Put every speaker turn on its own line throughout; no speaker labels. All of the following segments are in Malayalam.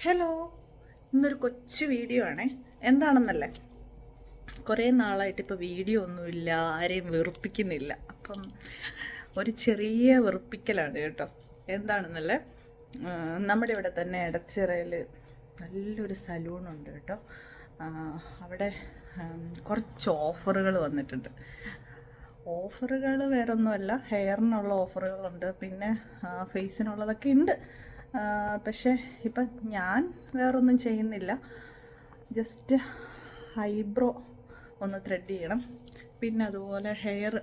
ഹലോ, ഇന്നൊരു കൊച്ചു വീഡിയോ ആണേ. എന്താണെന്നല്ലേ, കുറേ നാളായിട്ട് ഇപ്പോൾ വീഡിയോ ഒന്നുമില്ല, ആരെയും വെറുപ്പിക്കുന്നില്ല. അപ്പം ഒരു ചെറിയ വെറുപ്പിക്കലാണ് കേട്ടോ. എന്താണെന്നല്ലേ, നമ്മുടെ ഇവിടെ തന്നെ എടച്ചിറയിൽ നല്ലൊരു സലൂണുണ്ട് കേട്ടോ. അവിടെ കുറച്ച് ഓഫറുകൾ വന്നിട്ടുണ്ട്. ഓഫറുകൾ വേറൊന്നുമല്ല, ഹെയറിനുള്ള ഓഫറുകളുണ്ട്, പിന്നെ ഫേസിനുള്ളതൊക്കെ ഉണ്ട്. പക്ഷേ ഇപ്പം ഞാൻ വേറൊന്നും ചെയ്യുന്നില്ല. ജസ്റ്റ് ഐബ്രോ ഒന്ന് ത്രെഡ് ചെയ്യണം. പിന്നെ അതുപോലെ ഹെയർ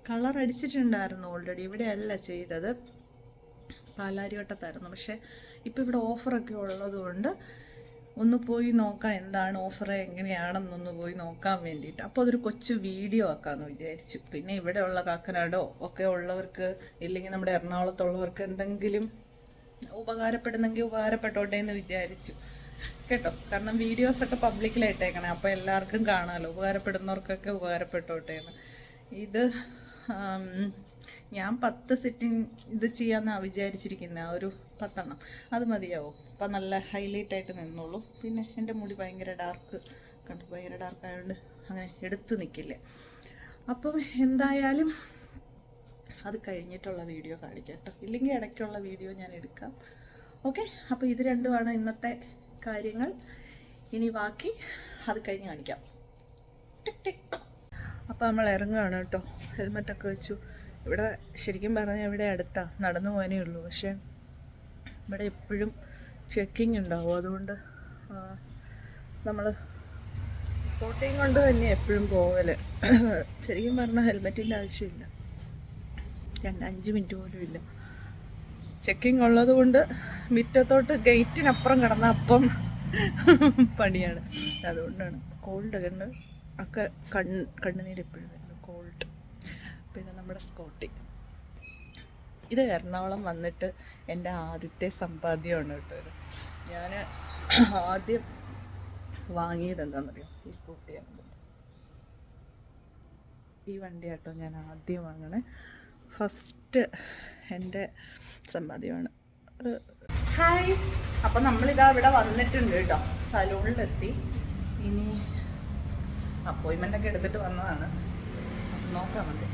കളർ അടിച്ചിട്ടുണ്ടായിരുന്നു ഓൾറെഡി. ഇവിടെയല്ല ചെയ്തത്, പാലാരിവട്ടത്തായിരുന്നു. പക്ഷേ ഇപ്പോൾ ഇവിടെ ഓഫറൊക്കെ ഉള്ളതുകൊണ്ട് ഒന്ന് പോയി നോക്കാം, എന്താണ് ഓഫർ, എങ്ങനെയാണെന്നൊന്ന് പോയി നോക്കാൻ വേണ്ടിയിട്ട്. അപ്പോൾ അതൊരു കൊച്ചു വീഡിയോ ആക്കാമെന്ന് വിചാരിച്ചു. പിന്നെ ഇവിടെയുള്ള കാക്കനാടോ ഒക്കെ ഉള്ളവർക്ക്, ഇല്ലെങ്കിൽ നമ്മുടെ എറണാകുളത്തുള്ളവർക്ക് എന്തെങ്കിലും ഉപകാരപ്പെടുന്നെങ്കിൽ ഉപകാരപ്പെട്ടോട്ടെ എന്ന് വിചാരിച്ചു കേട്ടോ. കാരണം വീഡിയോസൊക്കെ പബ്ലിക്കിലായിട്ടേക്കണേ, അപ്പോൾ എല്ലാവർക്കും കാണാമല്ലോ, ഉപകാരപ്പെടുന്നവർക്കൊക്കെ ഉപകാരപ്പെട്ടോട്ടെ എന്ന്. ഇത് ഞാൻ 10 സിറ്റിങ് ഇത് ചെയ്യാമെന്നാണ് വിചാരിച്ചിരിക്കുന്നത്. ഒരു 10 അത് മതിയാവും. അപ്പം നല്ല ഹൈലൈറ്റ് ആയിട്ട് നിന്നോളൂ. പിന്നെ എൻ്റെ മുടി ഭയങ്കര ഡാർക്ക് കണ്ടു, ഭയങ്കര ഡാർക്ക് ആയതുകൊണ്ട് അങ്ങനെ എടുത്തു നിൽക്കില്ലേ. അപ്പം എന്തായാലും അത് കഴിഞ്ഞിട്ടുള്ള വീഡിയോ കാണിക്കാം കേട്ടോ, ഇല്ലെങ്കിൽ ഇടയ്ക്കുള്ള വീഡിയോ ഞാൻ എടുക്കാം. ഓക്കെ, അപ്പോൾ ഇത് രണ്ടുമാണ് ഇന്നത്തെ കാര്യങ്ങൾ. ഇനി ബാക്കി അത് കഴിഞ്ഞ് കാണിക്കാം. അപ്പോൾ നമ്മൾ ഇറങ്ങുകയാണ് കേട്ടോ. ഹെൽമെറ്റൊക്കെ വെച്ചു. ഇവിടെ ശരിക്കും പറഞ്ഞാൽ ഇവിടെ അടുത്താണ്, നടന്നു പോകാനേ ഉള്ളൂ. പക്ഷേ ഇവിടെ എപ്പോഴും ചെക്കിങ് ഉണ്ടാവും. അതുകൊണ്ട് നമ്മൾ സ്പോട്ടിങ് കൊണ്ട് തന്നെ എപ്പോഴും പോകൽ. ശരിക്കും പറഞ്ഞാൽ ഹെൽമെറ്റിൻ്റെ ആവശ്യമില്ല, 5 മിനിറ്റ് പോലും ഇല്ല. ചെക്കിങ് ഉള്ളത് കൊണ്ട് മുറ്റത്തോട്ട് ഗേറ്റിനപ്പുറം കിടന്ന അപ്പം പണിയാണ്. അതുകൊണ്ടാണ് കോൾഡ് ഒക്കെ കണ്ണുനീര് എപ്പോഴും വരുന്നു, കോൾഡ്. പിന്നെ നമ്മുടെ സ്കോട്ടി, ഇത് എറണാകുളം വന്നിട്ട് എൻ്റെ ആദ്യത്തെ സമ്പാദ്യമാണ് കേട്ടോ. ഇത് ഞാൻ ആദ്യം വാങ്ങിയത് എന്താണെന്നറിയോ, ഈ സ്കൂട്ടിയാണ്. ഈ വണ്ടി കേട്ടോ ഞാൻ ആദ്യം വാങ്ങണേ, ഫസ്റ്റ് എൻ്റെ സമ്പാദ്യമാണ്. ഹായ്, അപ്പം നമ്മളിതാ ഇവിടെ വന്നിട്ടുണ്ട് കേട്ടോ, സലൂണിലെത്തി. ഇനി അപ്പോയിൻമെൻ്റൊക്കെ എടുത്തിട്ട് വന്നതാണ്. അപ്പം നോക്കാം, മതി,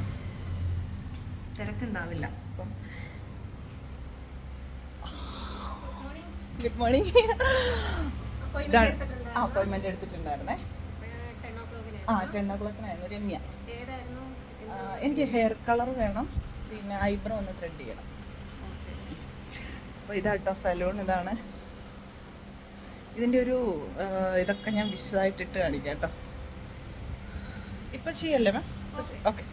തിരക്കുണ്ടാവില്ല. അപ്പം ഗുഡ് മോർണിംഗ്. ഇതാണ് അപ്പോയിൻമെൻ്റ് എടുത്തിട്ടുണ്ടായിരുന്നേ. 10 o'clock രമ്യ. എനിക്ക് ഹെയർ കളർ വേണം, പിന്നെ ഐബ്രോ ഒന്ന് ത്രെഡ് ചെയ്യണം. അപ്പോൾ ഇതാട്ടോ സലൂൺ, ഇതാണ്. ഇതിൻ്റെ ഒരു ഇതൊക്കെ ഞാൻ വിശദമായിട്ടിട്ട് കാണിക്കാം കേട്ടോ. ഇപ്പം ചെയ്യല്ലേ മാം? ഓക്കെ.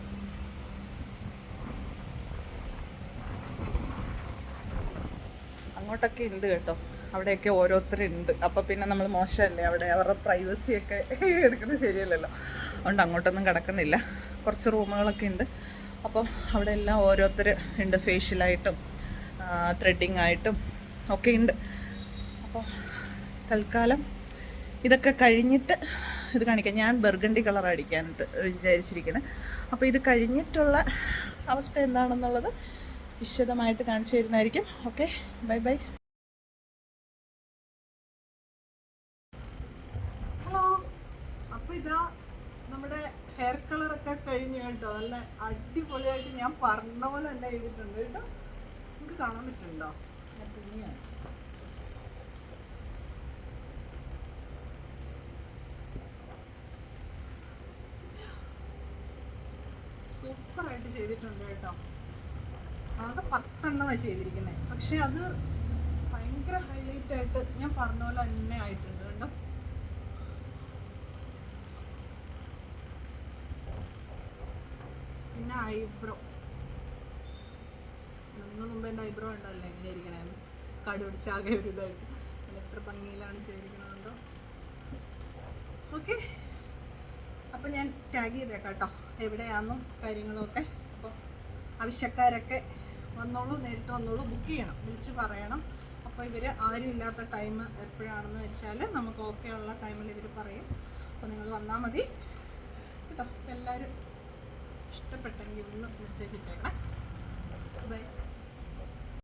അങ്ങോട്ടൊക്കെ ഉണ്ട് കേട്ടോ, അവിടെയൊക്കെ ഓരോരുത്തരുണ്ട്. അപ്പോൾ പിന്നെ നമ്മൾ മോശമല്ലേ, അവിടെ അവരുടെ പ്രൈവസിയൊക്കെ എടുക്കുന്നത് ശരിയല്ലല്ലോ. അതുകൊണ്ട് അങ്ങോട്ടൊന്നും കിടക്കുന്നില്ല. കുറച്ച് റൂമുകളൊക്കെ ഉണ്ട്. അപ്പോൾ അവിടെ എല്ലാം ഓരോരുത്തർ ഉണ്ട്, ഫേഷ്യലായിട്ടും ത്രെഡിങ് ആയിട്ടും ഒക്കെ ഉണ്ട്. അപ്പോൾ തൽക്കാലം ഇതൊക്കെ കഴിഞ്ഞിട്ട് ഇത് കാണിക്കാം. ഞാൻ ബർഗണ്ടി കളർ അടിക്കാനായിട്ട് വിചാരിച്ചിരിക്കുന്നത്. അപ്പോൾ ഇത് കഴിഞ്ഞിട്ടുള്ള അവസ്ഥ എന്താണെന്നുള്ളത് വിശദമായിട്ട് കാണിച്ചു തരുന്നതായിരിക്കും. Okay, bye bye. ഹലോ, അപ്പോൾ ഇതാ നമ്മുടെ ഹെയർ കളറൊക്കെ കഴിഞ്ഞ് കേട്ടോ. നല്ല അടിപൊളിയായിട്ട് ഞാൻ പറഞ്ഞ പോലെ തന്നെ ചെയ്തിട്ടുണ്ട് കേട്ടോ. നിങ്ങൾക്ക് കാണാൻ പറ്റുന്നുണ്ടോ? ഞാൻ തുണിയാണ്. സൂപ്പറായിട്ട് ചെയ്തിട്ടുണ്ട് കേട്ടോ. ആകെ 10 ചെയ്തിരിക്കുന്നത്. പക്ഷെ അത് ഭയങ്കര ഹൈലൈറ്റ് ആയിട്ട് ഞാൻ പറഞ്ഞ പോലെ തന്നെ ആയിട്ടുണ്ട് കേട്ടോ. പിന്നെ ഐബ്രോ, നിങ്ങൾ മുമ്പ് എൻ്റെ ഐബ്രോ ഉണ്ടല്ലോ എങ്ങനെ ഇരിക്കണേന്ന്, കടുപിടിച്ചാകെ ഒരു ഇതായിട്ട്. എത്ര ഭംഗിയിലാണ് ചെയ്തിരിക്കണതുണ്ടോ. ഓക്കെ, അപ്പോൾ ഞാൻ ടാഗ് ചെയ്തേക്കാം കേട്ടോ എവിടെയാണെന്നും കാര്യങ്ങളൊക്കെ. അപ്പോൾ ആവശ്യക്കാരൊക്കെ വന്നോളൂ, നേരിട്ട് വന്നോളൂ, ബുക്ക് ചെയ്യണം, വിളിച്ച് പറയണം. അപ്പോൾ ഇവർ ആരും ഇല്ലാത്ത ടൈം എപ്പോഴാണെന്ന് വെച്ചാൽ നമുക്ക് ഓക്കെ ഉള്ള ടൈമിൽ ഇവർ പറയും. അപ്പോൾ നിങ്ങൾ വന്നാൽ മതി കേട്ടോ. എല്ലാവരും ഇഷ്ടപ്പെട്ടെങ്കിൽ ഒന്ന് മെസ്സേജ് ഇട്ടേക്കണം. ബൈ.